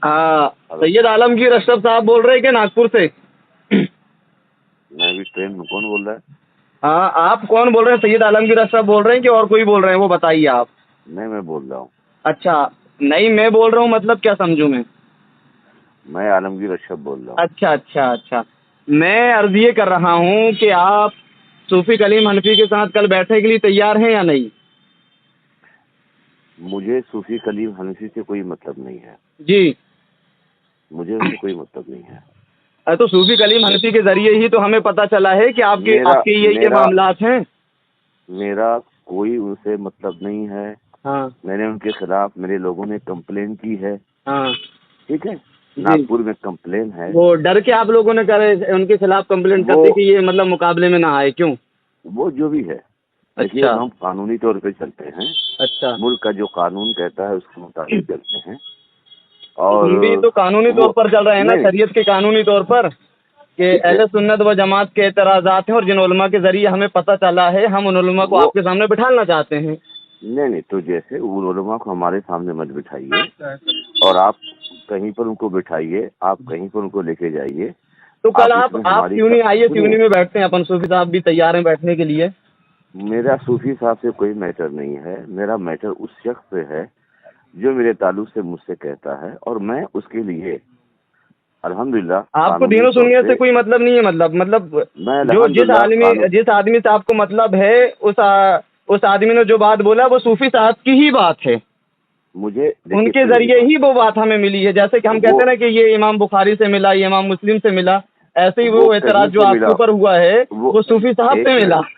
हाँ, हेलो, सैयद आलमगीर अशरफ साहब बोल रहे हैं क्या नागपुर से? मैं अभी ट्रेन में, कौन बोल रहा है? हाँ, आप कौन बोल रहे हैं? सैयद आलमगीर अशरफ बोल रहे हैं कि और कोई बोल रहे हैं, वो बताइए आप। नहीं, मैं बोल रहा हूँ। अच्छा, नहीं मैं बोल रहा हूँ मतलब क्या समझूं मैं? मैं आलमगीर अशरफ बोल रहा हूँ। अच्छा अच्छा अच्छा, मैं अर्ज ये कर रहा हूँ कि आप सूफी कलीम हनफी के साथ कल बैठने के लिए तैयार हैं या नहीं? मुझे सूफी कलीम हनफी से कोई मतलब नहीं है। जी। मुझे उनसे कोई मतलब नहीं है। अरे तो सूफी कलीम हनफी के जरिए ही तो हमें पता चला है कि आपके मेरा आपके ये मेरा मामलात हैं। मेरा कोई उनसे मतलब नहीं है। हाँ मैंने उनके खिलाफ, मेरे लोगों ने कंप्लेन की है। हाँ। ठीक है, जी। नागपुर में कंप्लेन है। वो डर के आप लोगों ने करे उनके खिलाफ कंप्लेंट वो करते कि ये मतलब मुकाबले में ना आए, क्यों? वो जो भी है, देखिए, अच्छा हम कानूनी तौर पे चलते हैं। अच्छा। मुल्क का जो कानून कहता है उसके मुताबिक चलते हैं। तो और हम भी तो कानूनी वो तौर पर चल रहे हैं ना, नहीं, शरीयत के कानूनी तौर पर, कि ठीक है। अहले सुन्नत व जमात के एतराज़ात हैं और जिन उलमा के जरिए हमें पता चला है, हम उन उलमा को वो आपके सामने बिठाना चाहते हैं। नहीं, तो जैसे उन उलमा को हमारे सामने मत बिठाइए, और आप कहीं पर उनको बिठाइए, आप कहीं पर उनको लेके जाइए। तो कल आप आप इसमें आप हमारी त्यूनी आइए, त्यूनी सुनिए, में बैठते हैं अपन, सूफी साहब भी तैयार हैं बैठने के लिए। मेरा सूफी साहब से कोई मैटर नहीं है। मेरा मैटर उस शख्स से है जो मेरे ताल्लुक से मुझसे कहता है, और मैं उसके लिए अल्हम्दुलिल्लाह आपको कानूनी दीनों तौर सुन्नियत से पे, कोई मतलब नहीं है? मतलब मैं जो अल्हम्दुलिल्लाह कानून जिस आदमी से आपको मतलब है, उस आदमी ने जो बात बोला वो सूफी साहब की ही बात है। मुझे देखिए, उनके फिर वही जरिए बात, ही वो बात हमें मिली है। जैसे कि हम वो कहते हैं ना कि ये इमाम बुखारी से मिला, ये इमाम मुस्लिम से मिला, ऐसे ही वो वो कहीं एतराज जो से आपके मिला, ऊपर हुआ है वो वो सूफी साहब एक से मिला। मिनट,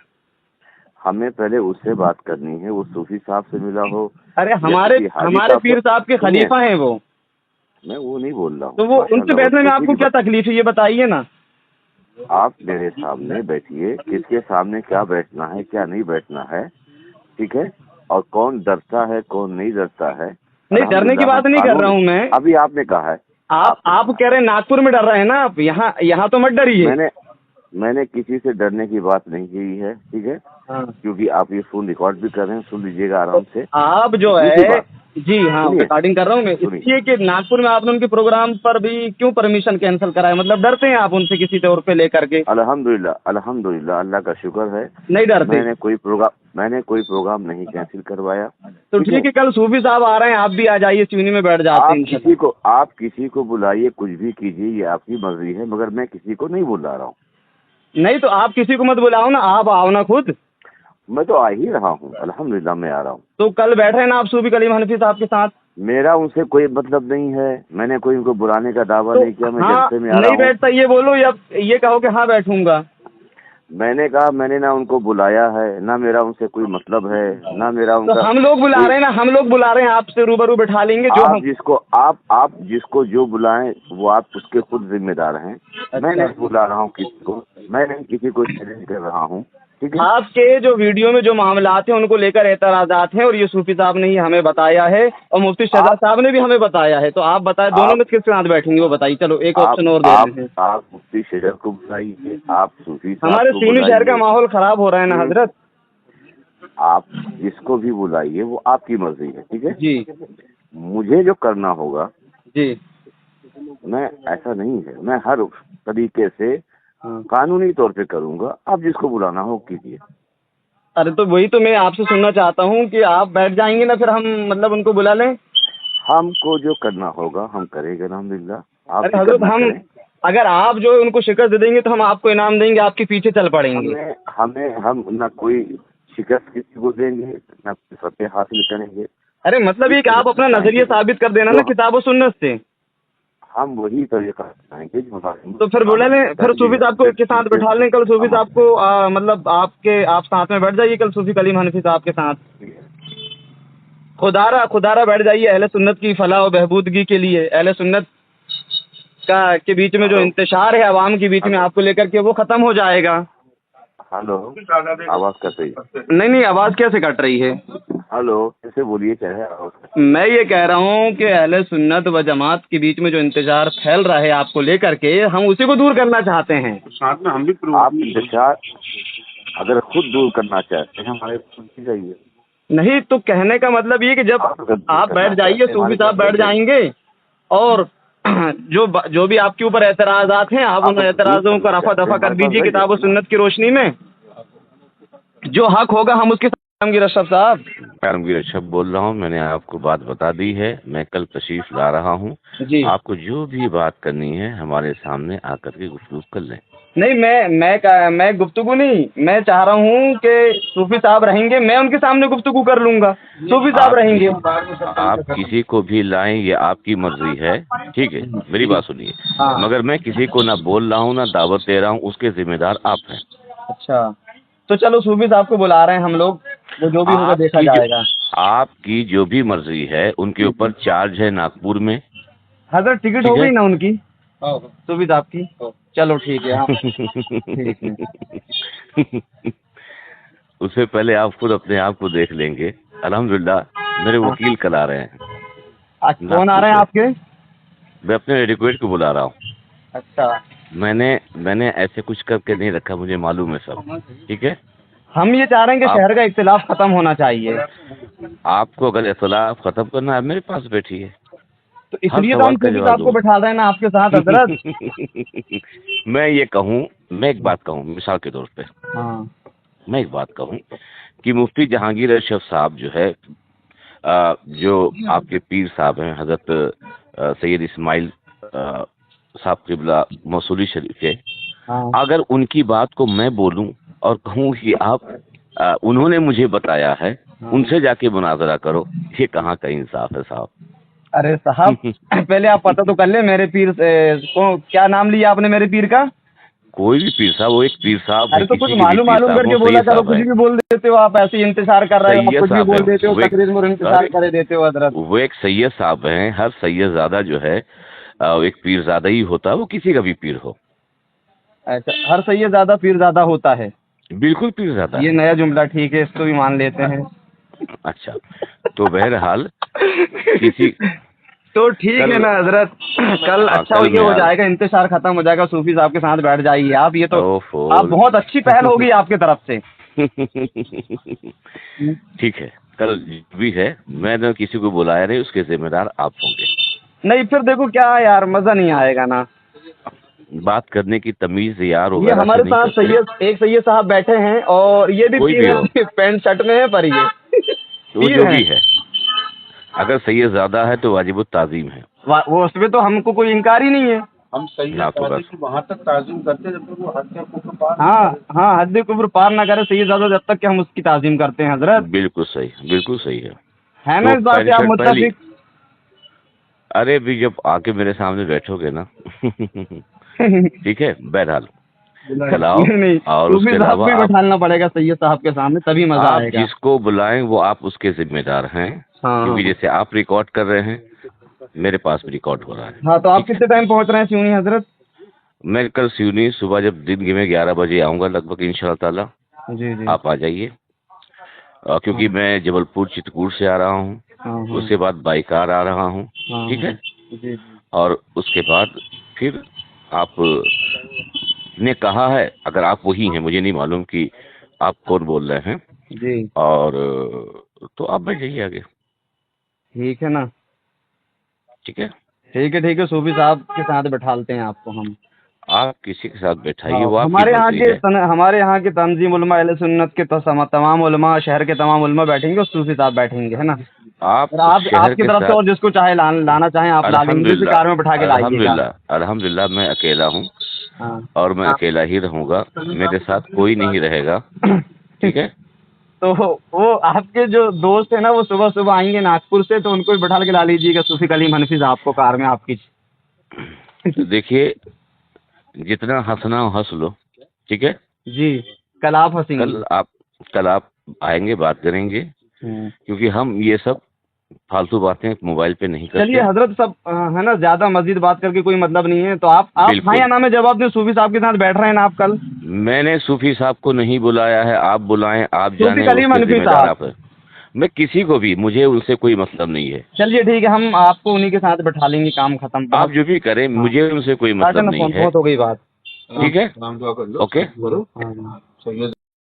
हमें पहले उससे बात करनी है। वो सूफी साहब से मिला हो अरे या हमारे किसी हाजी हमारे साहब से। पीर साहब के सुनिए, खलीफा हैं वो। मैं वो नहीं बोल रहा तो हूँ, वो उनसे माशाल्लाह, वो बैठने में सूफी आपको की क्या तकलीफ है, ये बताइए ना। आप मेरे सामने बैठिए, किसके सामने क्या बैठना है, क्या नहीं बैठना है, ठीक है। और कौन डरता है, कौन नहीं डरता है, नहीं, डरने की अल्हम्दुलिल्लाह हम बात नहीं कर रहा कानून, हूँ मैं। अभी आपने कहा है, आपने आप कहा कह रहे हैं नागपुर में डर रहे हैं ना आप, यहाँ यहाँ तो मत डरिए। मैंने मैंने किसी से डरने की बात नहीं की है, ठीक है। हाँ। क्योंकि आप ये फोन रिकॉर्ड भी कर रहे हैं, सुन लीजिएगा तो आराम से। आप जो दूसरी है, बात, जी हाँ, सुनिए रिकॉर्डिंग कर रहा हूँ मैं, सुनिए, इसलिए कि नागपुर में आपने उनके प्रोग्राम पर भी क्यों परमिशन कैंसिल करा है? मतलब डरते हैं आप उनसे किसी तौर पे लेकर के? अल्हम्दुलिल्लाह, अल्हम्दुलिल्लाह, अल्लाह का शुक्र है। नहीं डरते? मैंने कोई प्रोग्राम नहीं कैंसिल करवाया, तो ठीक है। ठीक है, कल सूफी साहब आ रहे हैं, आप भी आ जाइए, चुनी में बैठ जाते हैं इंशाल्लाह। आप किसी को बुलाइए, कुछ भी कीजिए, ये आपकी मर्जी है, मगर मैं किसी को नहीं बुला रहा हूँ। नहीं तो आप किसी को मत बुलाओ ना, आप आओ ना खुद। मैं तो आ ही रहा हूँ, अल्हम्दुलिल्लाह मैं आ रहा हूँ। तो कल बैठे ना आप सूफी कलीम हनफी साहब के साथ। मेरा उनसे कोई मतलब नहीं है। मैंने कोई उनको बुलाने का दावा तो नहीं किया। मैं हाँ, जलसे में आ रहा नहीं हूँ। बैठता ये बोलो, या ये कहो कि हाँ बैठूंगा। मैंने कहा, मैंने ना उनको बुलाया है, ना मेरा उनसे कोई मतलब है, ना मेरा तो उनका हम लोग बुला कोई। रहे हैं ना, हम लोग बुला रहे हैं, आपसे रूबरू बैठा लेंगे जो हम। आप जिसको जो बुलाएं वो आप उसके खुद जिम्मेदार हैं। मैं अच्छा। नहीं बुला रहा हूँ किसी को, मैं नहीं किसी को चैलेंज कर रहा हूँ, ठीक है। आपके जो वीडियो में जो मामलात हैं उनको लेकर एतराजात हैं, और ये सूफी साहब ने ही हमें बताया है, और मुफ्ती शहजाद आप साहब ने भी हमें बताया है। तो आप बताएं, दोनों आप में किसके साथ बैठेंगे वो बताइए। चलो एक आप ऑप्शन और दे आप रहे हैं। आप मुफ्ती शेजर को बुलाइए, आप सूफी साहब हमारे को सिवनी शहर का बुलाइए। माहौल खराब हो रहा है ना हजरत। आप जिसको भी बुलाइए, वो आपकी मर्जी है, ठीक है। जी मुझे जो करना होगा, जी। मैं, ऐसा नहीं है, मैं हर तरीके से हाँ। कानूनी तौर पे करूंगा। आप जिसको बुलाना हो कीजिए। अरे तो वही तो मैं आपसे सुनना चाहता हूँ कि आप बैठ जाएंगे ना, फिर हम मतलब उनको बुला लें। हमको जो करना होगा हम करेंगे, अल्हम्दुलिल्लाह। आप अरे फिक्र हजरत, ना हम करें। अगर आप जो है उनको शिकस्त दे देंगे तो हम आपको इनाम देंगे, आपके पीछे चल पड़ेंगे। हमें हमें हम ना कोई शिकस्त किसी को देंगे, ना कोई फतेह हासिल करेंगे। अरे मतलब ये कि जिस आप अपना तरीका नजरिया बताएंगे, साबित कर देना ना जो किताब और सुन्नत से। हम वही तरीका बताएंगे जो हमारे तो फिर बुला लें, फिर बताएंगे, सूफी साहब को के साथ जिससे बैठा लें कल, सूफी हम साहब को मतलब आप साथ में बैठ जाइए कल सूफी कलीम हनफी साहब के साथ। खुदारा बैठ जाइए, अहले सुन्नत की फलाह और बहबूदगी के लिए, अहले सुन्नत का के बीच में जो हेलो, इंतशार है आवाम के बीच में हेलो, आपको लेकर के, वो खत्म हो जाएगा। हेलो, आवाज कट रही है। नहीं, आवाज़ कैसे कट रही है? हेलो, कैसे बोलिए, क्या है आवाज? मैं ये कह रहा हूँ कि अहले सुन्नत व जमात के बीच में जो इंतजार फैल रहा है आपको लेकर के, हम उसी को दूर करना चाहते हैं। साथ में हम भी आप इंतजार अगर खुद दूर करना चाहते हैं, हमारे सुनती जाइए। नहीं तो कहने का मतलब ये कि जब आप अगर दूर आप करना बैठ जाइए, चाहते हैं, सूफी हमारी साहब बात बैठ सुन जाइए। जाएंगे, और جو بھی آپ کے اوپر اعتراضات ہیں آپ ان اعتراضوں کو رفع دفع کر دیجیے کتاب و سنت کی روشنی میں. جو حق ہوگا ہم اس کے ساتھ. عالمگیر اشرف صاحب. عالمگیر اشرف بول رہا ہوں. میں نے آپ کو بات بتا دی ہے. میں کل تشریف لا رہا ہوں. جی آپ کو جو بھی بات کرنی ہے ہمارے سامنے آ کر کے گفتگو کر لیں. نہیں میں گفتگو نہیں، میں چاہ رہا ہوں کہ صوفی صاحب رہیں گے، میں ان کے سامنے گفتگو کر لوں گا. صوفی صاحب رہیں گے. آپ کسی کو بھی لائیں یہ آپ کی مرضی ہے. ٹھیک ہے، میری بات سنیے. ہاں. مگر میں کسی کو نہ بول رہا ہوں نہ دعوت دے رہا ہوں. اس کے ذمہ دار آپ ہیں. اچھا تو چلو صوفی صاحب کو بلا رہے ہیں ہم لوگ، وہ جو بھی ہوگا دیکھا جائے گا. آپ کی جو بھی مرضی ہے ان کے اوپر چارج ہے ناگپور میں. حضرت ٹکٹ ہو گئی نا ان کی صوفی صاحب کی؟ چلو ٹھیک ہے. ٹھیک ہے. اس سے پہلے آپ خود اپنے آپ کو دیکھ لیں گے. الحمدللہ میرے وکیل کل آ رہے ہیں. کون آ رہے ہیں آپ کے؟ میں اپنے ایڈوکیٹ کو بلا رہا ہوں. اچھا. میں نے ایسے کچھ کر کے نہیں رکھا، مجھے معلوم ہے سب. ٹھیک ہے. ہم یہ چاہ رہے ہیں کہ شہر کا اختلاف ختم ہونا چاہیے. آپ کو اگر اختلاف ختم کرنا ہے میرے پاس بیٹھیے. تو اس لیے تو ہم صوفی صاحب کو بٹھا رہے ہیں نا آپ کے ساتھ حضرت. میں یہ کہوں، میں ایک بات کہوں مثال کے طور پہ. ہاں. میں ایک بات کہوں کہ مفتی جہانگیر اشرف صاحب جو ہے، جو آپ کے پیر صاحب ہیں حضرت سید اسماعیل صاحب قبلہ موصولی شریف کے، اگر ان کی بات کو میں بولوں اور کہوں کہ آپ انہوں نے مجھے بتایا ہے ان سے جا کے مناظرہ کرو، یہ کہاں کا انصاف ہے صاحب؟ ارے صاحب پہلے آپ پتہ تو کر لیں میرے پیر کو کیا نام لیا آپ نے میرے پیر کا؟ کوئی بھی پیر صاحب، وہ ایک پیر صاحب ہے. ارے تو کچھ معلوم کر کے بولا کرو. کچھ بھی بول دیتے ہو آپ، ایسے انتشار کر رہے ہو، کچھ بھی بول دیتے ہو، تقریر میں انتشار کر دیتے ہو حضرت. وہ ایک سید صاحب ہیں. ہر سید زادہ جو ہے ایک پیر زادہ ہی ہوتا ہے، وہ کسی کا بھی پیر ہو. اچھا، ہر سید زادہ پیر زادہ ہوتا ہے؟ بالکل پیر زادہ. یہ نیا جملہ ٹھیک ہے، اس کو بھی مان لیتے ہیں. اچھا تو بہرحال کسی تو ٹھیک ہے نا حضرت، کل اچھا یہ ہو جائے گا، انتشار ختم ہو جائے گا، صوفی صاحب کے ساتھ بیٹھ جائیے آپ. یہ تو آپ بہت اچھی پہل ہوگی آپ کی طرف سے. ٹھیک ہے، کل بھی ہے. میں نے کسی کو بلایا نہیں، اس کے ذمہ دار آپ ہوں گے. نہیں پھر دیکھو کیا یار، مزہ نہیں آئے گا نا بات کرنے کی تمیز یار. یہ ہمارے ساتھ ایک سید صاحب بیٹھے ہیں اور یہ بھی پینٹ شرٹ میں ہے، پر یہ جو بھی ہے اگر سید زیادہ ہے تو واجب التعظیم ہے. وہ اس میں تو ہم کو کوئی انکار ہی نہیں ہے. ہم سید وہاں تک تعظیم کرتے ہیں جب تک وہ حد کفر پار ہاں حد کفر پار نہ کرے سید زیادہ جب تک کہ ہم اس کی تعظیم کرتے ہیں حضرت. بالکل صحیح، بالکل صحیح ہے نا اس بات سے آپ متفق؟ ارے بھی جب آ کے میرے سامنے بیٹھو گے نا ٹھیک ہے. بہرحال چلاؤ. اور اس کے علاوہ بٹھالنا پڑے گا سید صاحب کے سامنے تبھی مزہ آئے گا. جس کو بلائیں وہ آپ اس کے ذمہ دار ہیں، کیونکہ جیسے آپ ریکارڈ کر رہے ہیں میرے پاس بھی ریکارڈ ہو رہا ہے. ہاں تو آپ کتنے ٹائم پہنچ رہے ہیں سیونی حضرت؟ میں کل سیونی صبح جب دن میں 11 بجے آؤں گا لگ بھگ انشاء اللہ تعالیٰ. جی آپ آ جائیے، کیونکہ میں جبل پور چتکور سے آ رہا ہوں. اس کے بعد بائیکار آ رہا ہوں. ٹھیک ہے. اور اس کے بعد پھر آپ نے کہا ہے، اگر آپ وہی ہیں، مجھے نہیں معلوم کہ آپ کون بول رہے ہیں جی، اور تو آپ بیٹھ جائیے آگے. ٹھیک ہے نا. ٹھیک ہے، ٹھیک ہے. صوفی صاحب کے ساتھ بیٹھالتے ہیں آپ کو ہم. آپ کسی کے ساتھ بیٹھائیے، وہ ہمارے یہاں کے تنظیم علماء اہل سنت کے تمام علماء، شہر کے تمام علماء بیٹھیں گے اور صوفی صاحب بیٹھیں گے، ہے نا. آپ کی طرف سے اور جس کو چاہے لانا چاہیں آپ لا لیں گے، کار میں بٹھا کے لائیے گا. الحمدللہ میں اکیلا ہوں اور میں اکیلا ہی رہوں گا. میرے ساتھ کوئی نہیں رہے گا. ٹھیک ہے. تو وہ آپ کے جو دوست ہیں نا، وہ صبح صبح آئیں گے ناگپور سے، تو ان کو بھی بٹھا کے لا لیجیے گا صوفی کلیم حنفی صاحب کو کار میں آپ کی. دیکھیے جتنا ہنسنا ہو ہنس لو. ٹھیک ہے جی. کل آپ ہنسیں گے. کل آپ آئیں گے، بات کریں گے، کیونکہ ہم یہ سب فالتو باتیں موبائل پہ نہیں کرتے. چلیے حضرت سب ہے نا، زیادہ مزید بات کر کے کوئی مطلب نہیں ہے. تو آپ ہاں یا نہ میں جواب دیں، صوفی صاحب کے ساتھ بیٹھ رہے ہیں نا آپ کل؟ میں نے صوفی صاحب کو نہیں بلایا ہے، آپ بلائیں. آپ جانیں کلیم حنفی صاحب. میں کسی کو بھی، مجھے ان سے کوئی مطلب نہیں ہے. چلیے ٹھیک ہے، ہم آپ کو انہی کے ساتھ بٹھا لیں گے، کام ختم. آپ جو بھی کریں، مجھے ان سے کوئی مطلب نہیں ہے. بہت ہو گئی بات. ٹھیک ہے، اوکے.